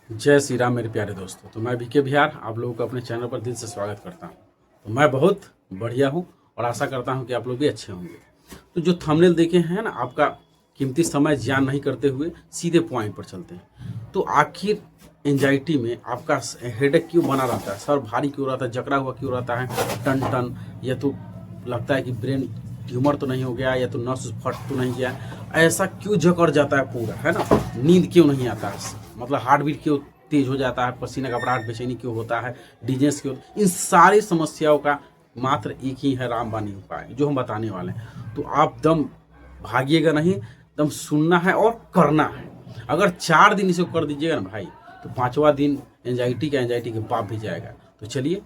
जय श्री राम मेरे प्यारे दोस्तों। तो मैं बीके बिहार आप लोगों को अपने चैनल पर दिल से स्वागत करता हूं। तो मैं बहुत बढ़िया हूं और आशा करता हूं कि आप लोग भी अच्छे होंगे। तो जो थंबनेल देखे हैं ना, आपका कीमती समय जियान नहीं करते हुए सीधे पॉइंट पर चलते हैं। तो आखिर एंजाइटी में आपका हेडेक क्यों बना रहता है, सर भारी क्यों रहता है, जकड़ा हुआ क्यों रहता है, टन टन, या तो लगता है कि ब्रेन ट्यूमर तो नहीं हो गया, या तो नस फट तो नहीं गया, ऐसा क्यों जकड़ जाता है पूरा, है ना। नींद क्यों नहीं आता है, मतलब हार्ट बीट क्यों तेज हो जाता है, पसीना घबराहट बेचैनी क्यों होता है, डिजेंस क्यों, इन सारी समस्याओं का मात्र एक ही है रामबाणी उपाय जो हम बताने वाले हैं। तो आप दम भागिएगा नहीं, दम सुनना है और करना है। अगर 4 दिन इसे कर दीजिएगा ना भाई, तो 5वां दिन एंजाइटी के बाप भी जाएगा। तो चलिए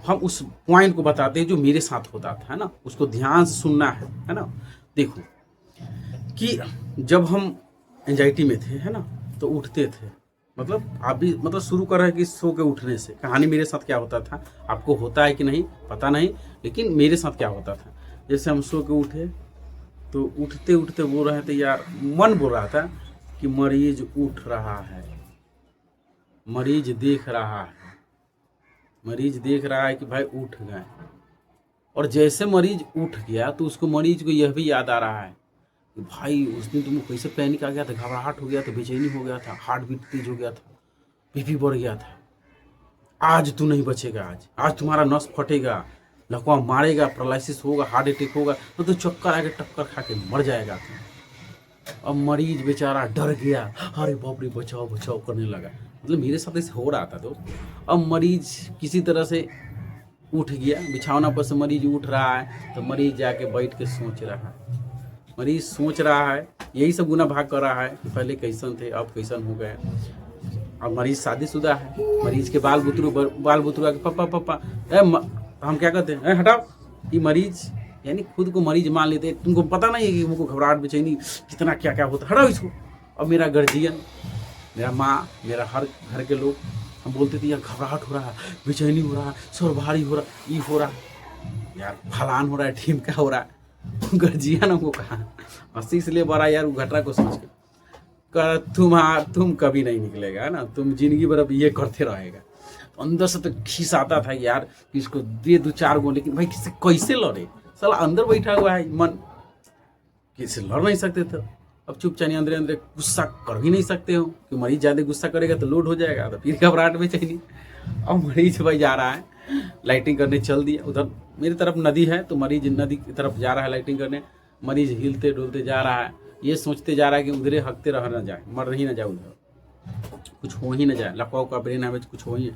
हम उस पॉइंट को बताते हैं जो मेरे साथ होता था, है ना, उसको ध्यान से सुनना है ना। देखो कि जब हम एंजाइटी में थे, है ना, तो उठते थे, मतलब आप भी मतलब शुरू कर रहे हैं कि सो के उठने से। कहानी मेरे साथ क्या होता था, आपको होता है कि नहीं पता नहीं, लेकिन मेरे साथ क्या होता था। जैसे हम सो के उठे तो उठते उठते बोल रहे थे यार, मन बोल रहा था कि मरीज उठ रहा है, मरीज देख रहा है, मरीज देख रहा है कि भाई उठ गए। और जैसे मरीज उठ गया तो उसको मरीज को यह भी याद आ रहा है कि भाई उस दिन तुमको कैसे पैनिक आ गया था, घबराहट हो गया था, बेचैनी हो गया था, हार्ट बीट तेज हो गया था, बीपी बढ़ गया था। आज तू नहीं बचेगा, आज तुम्हारा नस फटेगा, लकवा मारेगा, पैरालिसिस होगा, हार्ट अटैक होगा, तो चक्कर आके टक्कर खा के मर जाएगा तू। अब मरीज बेचारा डर गया, अरे बाप रे बचाओ बचाओ करने लगा। मतलब मेरे साथ ऐसे हो रहा था दोस्त। अब मरीज किसी तरह से उठ गया, बिछावना पर से मरीज उठ रहा है, तो मरीज जाके बैठ के सोच रहा है, मरीज सोच रहा है, यही सब गुना भाग कर रहा है कि पहले कैसन थे अब कैसन हो गए। अब मरीज शादीशुदा है, मरीज के बाल बुतरू आके पापा पापा तो हम क्या कहते हैं, हटाओ। ये मरीज यानी खुद को मरीज मान लेते हैं। तुमको पता नहीं है कि उनको घबराहट बेचैनी कितना क्या क्या होता है, हटाओ इसको। अब मेरा गार्जियन, मेरा माँ, मेरा हर घर के लोग हम बोलते थे यार घबराहट हो रहा है, बेचैनी हो रहा है, सर भारी हो रहा है, ये हो रहा है, यार फलान हो रहा है, ढीमका हो रहा है। गार्जियन हमको कहा, हंसी इसलिए बड़ा यार वो घटना को सोच के, तुम कभी नहीं निकलेगा, है ना, तुम जिंदगी भर अब ये करते रहेगा। तो अंदर से तो खीस आता था यार कि इसको दे 2-4 गो, लेकिन भाई किससे कैसे लड़े, साला अंदर बैठा हुआ है मन, किसी लड़ नहीं सकते थे। अब चुपचाप अंदर अंदर गुस्सा कर भी नहीं सकते हो कि मरीज ज़्यादा गुस्सा करेगा तो लोड हो जाएगा, तो फिर घबराहट में चाहिए। अब मरीज भाई जा रहा है लाइटिंग करने, चल दिया उधर मेरी तरफ नदी है, तो मरीज नदी की तरफ जा रहा है लाइटिंग करने। मरीज हिलते डुलते जा रहा है, ये सोचते जा रहा है कि उधरे हकते रह ना जाए, मर ही ना जाए, उधर कुछ हो ही ना जाए, लकवा का ब्रेन हमें कुछ हो ही।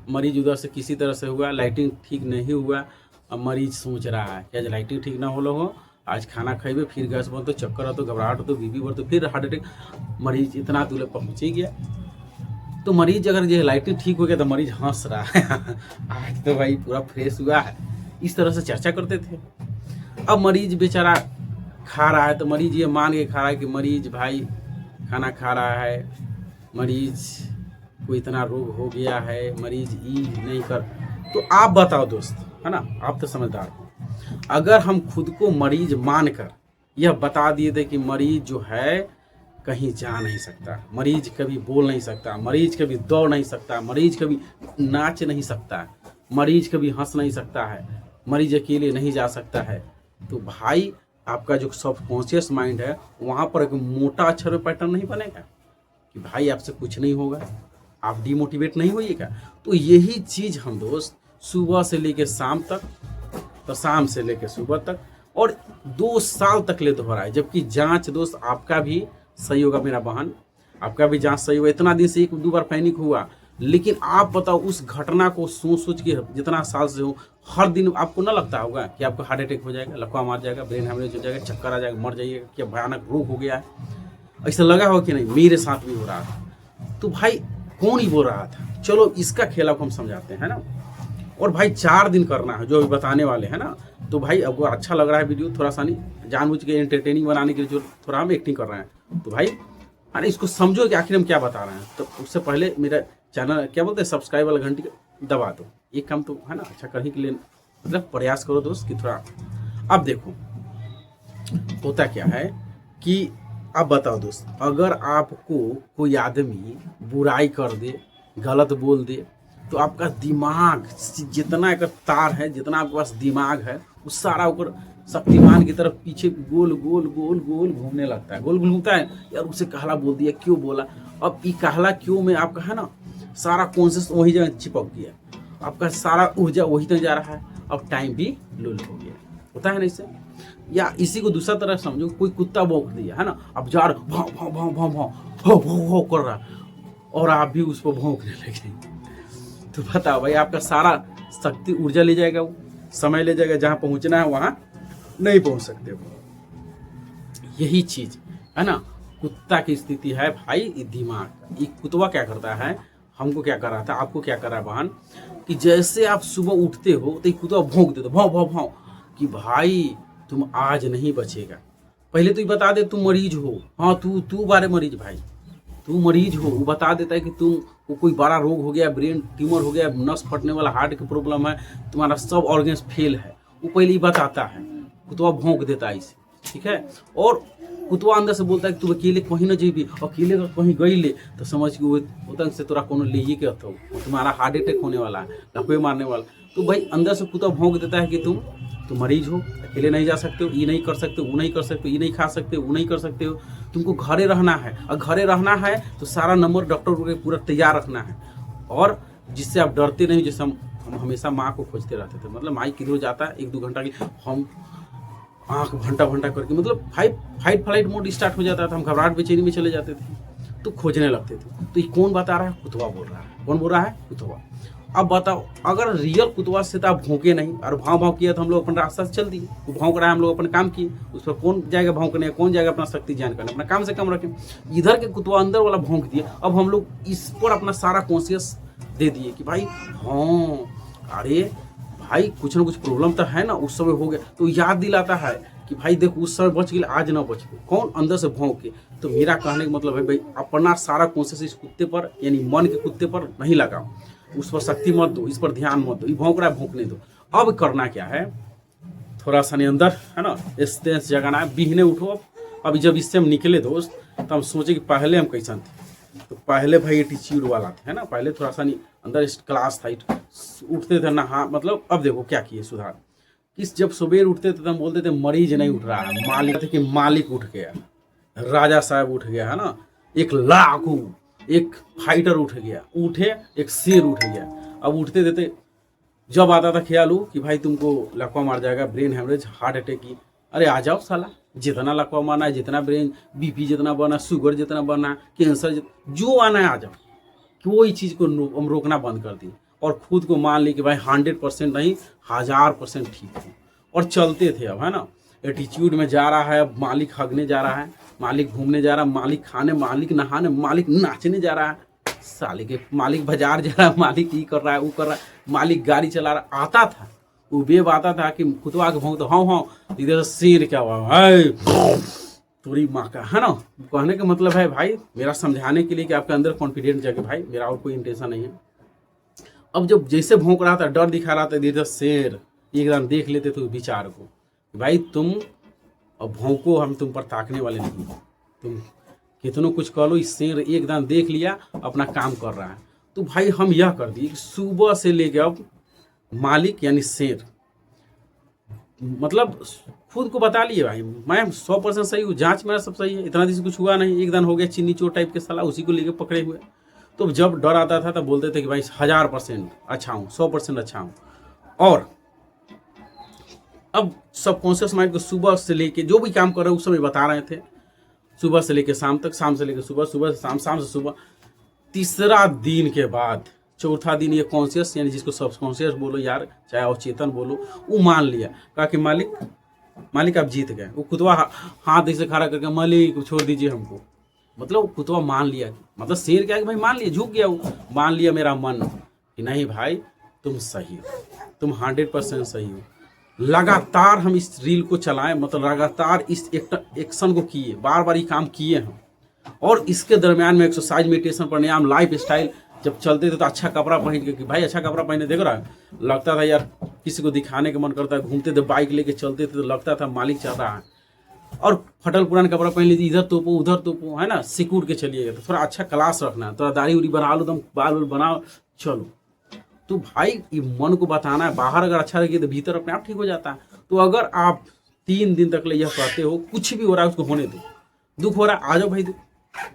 मरीज उधर से किसी तरह से हुआ, लाइटिंग ठीक नहीं हुआ। अब मरीज सोच रहा है कि आज लाइटिंग ठीक ना हो, आज खाना खाइबे फिर गैस बनते, चक्कर तो घबराहट हो, बीपी बढ़, तो फिर हार्ट अटैक। मरीज इतना दूर पहुँच ही गया। तो मरीज अगर ये लाइटिंग ठीक हो गया तो मरीज हंस रहा है आज तो भाई पूरा फ्रेश हुआ है, इस तरह से चर्चा करते थे। अब मरीज बेचारा खा रहा है, तो मरीज ये मान के खा रहा है कि मरीज भाई खाना खा रहा है, मरीज को इतना रोग हो गया है, मरीज ई नहीं कर। तो आप बताओ दोस्त, है ना, आप तो समझदार हो, अगर हम खुद को मरीज मानकर यह बता दिए थे कि मरीज जो है कहीं जा नहीं सकता, मरीज कभी बोल नहीं सकता, मरीज कभी दौड़ नहीं सकता, मरीज कभी नाच नहीं सकता, मरीज कभी हंस नहीं सकता है, मरीज अकेले नहीं जा सकता है, तो भाई आपका जो सबकॉन्शियस माइंड है वहाँ पर एक मोटा अक्षर में पैटर्न नहीं बनेगा कि भाई आपसे कुछ नहीं होगा, आप डिमोटिवेट नहीं होइएगा। तो यही चीज़ हम दोस्त सुबह से लेकर शाम तक, तो शाम से लेकर सुबह तक, और 2 साल तक ले दोहराए। जबकि जांच दोस्त आपका भी सही होगा, मेरा बहन आपका भी जांच सही होगा। इतना दिन से 1-2 बार पैनिक हुआ, लेकिन आप बताओ उस घटना को सोच के जितना साल से हो, हर दिन आपको ना लगता होगा कि आपको हार्ट अटैक हो जाएगा, लकवा मार जाएगा, ब्रेन हेमरेज हो जाएगा, चक्कर आ जाएगा, मर जाइएगा, क्या भयानक रोग हो गया है, ऐसा लगा हो कि नहीं। मेरे साथ भी हो रहा था। तो भाई कौन ही बोल रहा था, चलो इसका खेला को हम समझाते हैं ना। और भाई 4 दिन करना है जो अभी बताने वाले हैं ना। तो भाई अगर अच्छा लग रहा है वीडियो, थोड़ा सा नहीं जानबूझ के एंटरटेनिंग बनाने के लिए जो थोड़ा हम एक्टिंग कर रहे हैं, तो भाई अरे इसको समझो कि आखिर हम क्या बता रहे हैं। तो उससे पहले मेरा चैनल क्या बोलते हैं, सब्सक्राइब वाला घंटी दबा दो, ये काम तो है ना अच्छा करने के लिए, मतलब प्रयास करो दोस्त कि थोड़ा। अब देखो होता क्या है कि अब बताओ दोस्त, अगर आपको कोई आदमी बुराई कर दे, गलत बोल दे, तो आपका दिमाग जितना एक तार है, जितना आपके पास दिमाग है, वो सारा ऊपर शक्तिमान की तरफ पीछे गोल गोल गोल गोल घूमने लगता है। गोल घूमता है, यार उसे कहला बोल दिया, क्यों बोला। अब ये कहला क्यों में आपका है ना सारा कॉन्शियस वही जगह चिपक गया, आपका सारा ऊर्जा वही तक जा रहा है। अब टाइम भी लूल हो गया, होता है ना इससे। या इसी को दूसरा तरह समझो, कोई कुत्ता भौंक दिया है ना, अब जा रहा भाव भाव भाव भाव भाव भाव भाव कर रहा और आप भी उस पर भौंकने लगे, तो बताओ भाई आपका सारा शक्ति ऊर्जा ले जाएगा, वो समय ले जाएगा, जहाँ पहुँचना है वहाँ नहीं पहुँच सकते वो। यही चीज है ना कुत्ता की स्थिति है भाई, दिमाग। ये कुत्ता क्या करता है, हमको क्या कर रहा था, आपको क्या कर रहा है बहन, कि जैसे आप सुबह उठते हो तो कुत्ता भौंक देते भाव भाव भाव कि भाई तुम आज नहीं बचेगा। पहले तो ये बता दे तुम मरीज हो, हाँ तू बारे मरीज भाई, तू मरीज हो। वो बता देता है कि तुम को कोई बड़ा रोग हो गया, ब्रेन ट्यूमर हो गया, नस फटने वाला, हार्ट की प्रॉब्लम है, तुम्हारा सब ऑर्गन्स फेल है, वो पहले ही बताता है। कुत्ता भौंक देता है इसे, ठीक है। और कुत्ता अंदर से बोलता है कि तू अकेले कहीं ना जेबी, अकेले कहीं गई ले तो समझ के वो से तोरा कोनो ले के अथो, तुम्हारा हार्ट अटैक होने वाला है, लकवे मारने वाला। तो भाई अंदर से कुत्ता भौंक देता है कि तुम मरीज हो, अकेले नहीं जा सकते हो, ये नहीं कर सकते हो, वो नहीं कर सकते हो, ये नहीं खा सकते हो, वो नहीं कर सकते हो, तुमको घरे रहना है। और घरे रहना है तो सारा नंबर डॉक्टर को पूरा तैयार रखना है, और जिससे आप डरते नहीं। जैसे हम हमेशा माँ को खोजते रहते थे, मतलब माँ किधर जाता है 1-2 घंटा की, हम आँख भंटा भंटा करके, मतलब फाइट फ्लाइट मोड स्टार्ट हो जाता था, हम घबराहट बेचैनी में चले जाते थे, तो खोजने लगते थे। तो ये कौन बता रहा है, कुत्ता बोल रहा है। कौन बोल रहा है, कुत्ता। अब बताओ अगर रियल कुत्ता से तो आप भौंके नहीं और भाव भाव किया तो हम लोग अपन रास्ता से चल दिए। वो भौंक रहा है, हम लोग अपन काम किए, उस पर कौन जाएगा भौंकने, कौन जाएगा अपना शक्ति ज्ञान करने, अपना काम से कम रखें। इधर के कुत्ता अंदर वाला भौंक दिया, अब हम लोग इस पर अपना सारा कॉन्शियस दे दिए कि भाई हाँ अरे भाई कुछ ना कुछ प्रॉब्लम तो है ना, उस समय हो गया, तो याद दिलाता है कि भाई देखो उस समय बच गए, आज ना बच गए। कौन, अंदर से भौंक के। तो मेरा कहने का मतलब है भाई अपना सारा कॉन्शियस इस कुत्ते पर, यानी मन के कुत्ते पर नहीं लगाओ, उस पर शक्ति मत दो, इस पर ध्यान मत दो, ये भौंक रहा है भौंकने दो। अब करना क्या है, थोड़ा सा अंदर है ना स्टेंस जगाना है, बिहने उठो। अब अभी जब इससे हम निकले दोस्त, तो हम सोचे कि पहले हम कैसा थे, तो पहले भाई एटीट्यूड वाला था, है ना, पहले थोड़ा सा अंदर क्लास था, उठते थे ना, हाँ मतलब अब देखो क्या किए सुधार। किस जब सुबह उठते थे तो हम बोलते थे मरीज नहीं उठ रहा है, मालिक थे कि मालिक उठ गया, राजा साहब उठ गया, है ना, एक लाखू, एक फाइटर उठ गया, उठे एक शेर उठ गया। अब उठते देते जब आता था ख्याल हो कि भाई तुमको लकवा मार जाएगा, ब्रेन हेमरेज, हार्ट अटैक की, अरे आ जाओ साला, जितना लकवा मारना है, जितना ब्रेन बीपी जितना बना, शुगर जितना बना, कैंसर जो आना है आ जाओ। कोई चीज़ को हम रोकना बंद कर दिए और खुद को मान ली कि भाई 100% नहीं 1000% ठीक है, और चलते थे। अब है ना एटीट्यूड में जा रहा है, मालिक हगने जा रहा है, मालिक घूमने जा रहा है, मालिक खाने, मालिक नहाने, मालिक नाचने जा रहा है, साले के मालिक बाजार जा रहा है, मालिक ये कर रहा है वो कर रहा है, मालिक गाड़ी चला रहा। आता था वो बेब आता था कि कुतवा के भौंक, तो हाँ इधर शेर क्या हुआ थोड़ी माँ का, है ना। कहने का मतलब है भाई मेरा समझाने के लिए कि आपके अंदर कॉन्फिडेंट जाके, भाई मेरा और कोई इंटेंशन नहीं है। अब जब जैसे भौंक रहा था, डर दिखा रहा था, इधर शेर एकदम देख लेते थे विचार को, भाई तुम अब भौंको, हम तुम पर ताकने वाले नहीं, तुम कितनों कुछ कह लो, इस शेर एकदम देख लिया अपना काम कर रहा है। तो भाई हम यह कर दिए कि सुबह से लेके अब मालिक यानी शेर, मतलब खुद को बता लिए भाई मैं 100% सही हूँ, जांच मेरा सब सही है, इतना दिन से कुछ हुआ नहीं, एकदम हो गया चीनी चोर टाइप के साला, उसी को लेके पकड़े हुए। तो जब डर आता था तब बोलते थे कि भाई 1000% अच्छा हूँ, 100% अच्छा हूँ। और अब सबकॉन्शियस माइंड को सुबह से लेके जो भी काम कर रहे हैं उस समय बता रहे थे, सुबह से लेके शाम तक, शाम से लेके सुबह, सुबह से शाम, शाम से सुबह। तीसरा दिन के बाद चौथा दिन ये कॉन्शियस यानी जिसको सबकॉन्शियस बोलो यार, चाहे अवचेतन बोलो, वो मान लिया, कहा कि मालिक आप जीत गए। वो कुतवा हाथ ऐसे खड़ा करके मालिक छोड़ दीजिए हमको, मतलब कुतवा मान लिया, मतलब शेर क्या है कि भाई मान लिया, झुक गया वो, मान लिया मेरा मन कि नहीं भाई तुम सही हो, तुम 100% सही हो। लगातार हम इस रील को चलाएं, मतलब लगातार इस एक्शन को किए, बार बार ये काम किए हम। और इसके दरमियान में एक्सरसाइज, मेडिटेशन, प्राणायाम, लाइफ स्टाइल जब चलते थे तो अच्छा कपड़ा पहन के, कि भाई अच्छा कपड़ा पहने, देख रहा है, लगता था यार किसी को दिखाने का मन करता है, घूमते थे बाइक लेके चलते थे तो लगता था मालिक चल रहा है। और फटल पुरान कपड़ा पहन लीजिए, इधर तोपो उधर तोपो, है ना, सिकुड़ के चलिएगा। तो थोड़ा अच्छा क्लास रखना है, थोड़ा दाढ़ी उड़ी बना लो, एकदम बाल उल बनाओ, चलो। तो भाई ये मन को बताना है, बाहर अगर अच्छा लगे तो भीतर अपने आप ठीक हो जाता है। तो अगर आप 3 दिन तक ले यह कहते हो कुछ भी हो रहा है उसको होने दो, दुख हो रहा है आ जाओ भाई, दुख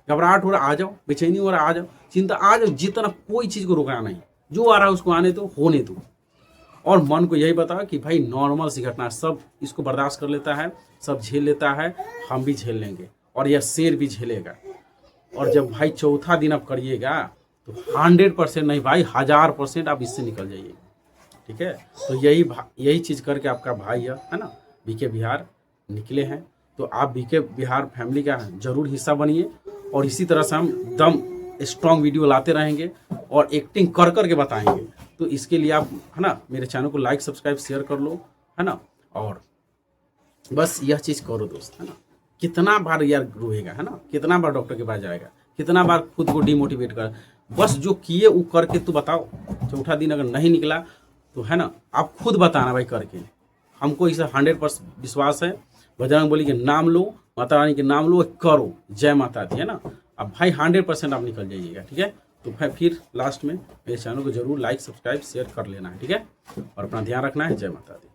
घबराहट हो रहा है आ जाओ, बेचैनी हो रहा है आ जाओ, चिंता आ जाओ, जितना कोई चीज़ को रुकना नहीं, जो आ रहा है उसको आने दो, होने दो। और मन को यही बताओ कि भाई नॉर्मल सी घटना, सब इसको बर्दाश्त कर लेता है, सब झेल लेता है, हम भी झेल लेंगे और यह शेर भी झेलेगा। और जब भाई चौथा दिन आप करिएगा तो 100% नहीं भाई 1000% आप इससे निकल जाइए, ठीक है। तो यही चीज़ करके आपका भाई है ना बीके बिहार निकले हैं। तो आप बीके बिहार फैमिली का जरूर हिस्सा बनिए और इसी तरह से हम दम स्ट्रॉन्ग वीडियो लाते रहेंगे और एक्टिंग कर करके बताएंगे। तो इसके लिए आप है ना मेरे चैनल को लाइक सब्सक्राइब शेयर कर लो, है ना। और बस यह चीज़ करो दोस्त, है ना। कितना बार यार रोएगा, है ना, कितना बार डॉक्टर के पास जाएगा, कितना बार खुद को डिमोटिवेट कर, बस जो किए वो करके तो बताओ। चौथा दिन अगर नहीं निकला तो है ना आप खुद बताना भाई करके। हमको इसे 100% विश्वास है। बजरंगबली के नाम लो, माता रानी के नाम लो, करो, जय माता दी, है ना। अब भाई 100% आप निकल जाइएगा, ठीक है। तो भाई फिर लास्ट में मेरे चैनल को जरूर लाइक सब्सक्राइब शेयर कर लेना है, ठीक है। और अपना ध्यान रखना है। जय माता दी।